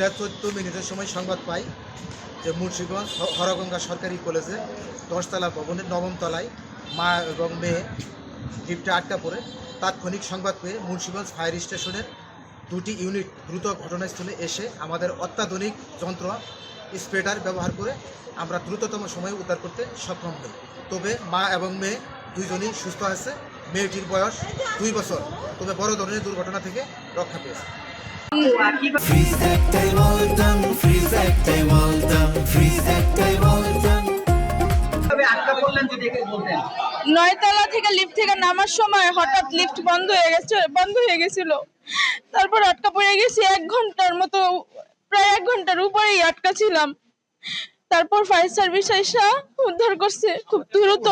2:14 সময় সংবাদ পাই যে মুন্সিগঞ্জ হরগঙ্গা সরকারি কলেজে 10তলা ভবনের 9ম তলায় মা এবং মেয়ে লিফটে আটকা পড়ে। তাৎক্ষণিক সংবাদ পেয়ে মুন্সিগঞ্জ ফায়ার স্টেশনের 2টি ইউনিট দ্রুত ঘটনাস্থলে এসে আমাদের অত্যাধুনিক যন্ত্র স্প্রেডার ব্যবহার করে আমরা দ্রুততম সময়ে উদ্ধার করতে সক্ষম হই। তবে মা এবং মেয়ে দুইজনই সুস্থ আছে। মেয়েটির বয়স 2 বছর, তবে বড় ধরনের দুর্ঘটনা থেকে রক্ষা পেয়েছে। নয়তলা থেকে লিফট থেকে নামার সময় হঠাৎ লিফট বন্ধ হয়ে গেছিল। তারপর আটকা পড়ে গেছি 1 ঘন্টার মতো, প্রায় 1 ঘন্টার উপরেই আটকা ছিলাম। তারপর ফায়ার সার্ভিস এসে উদ্ধার করছে খুব দ্রুত।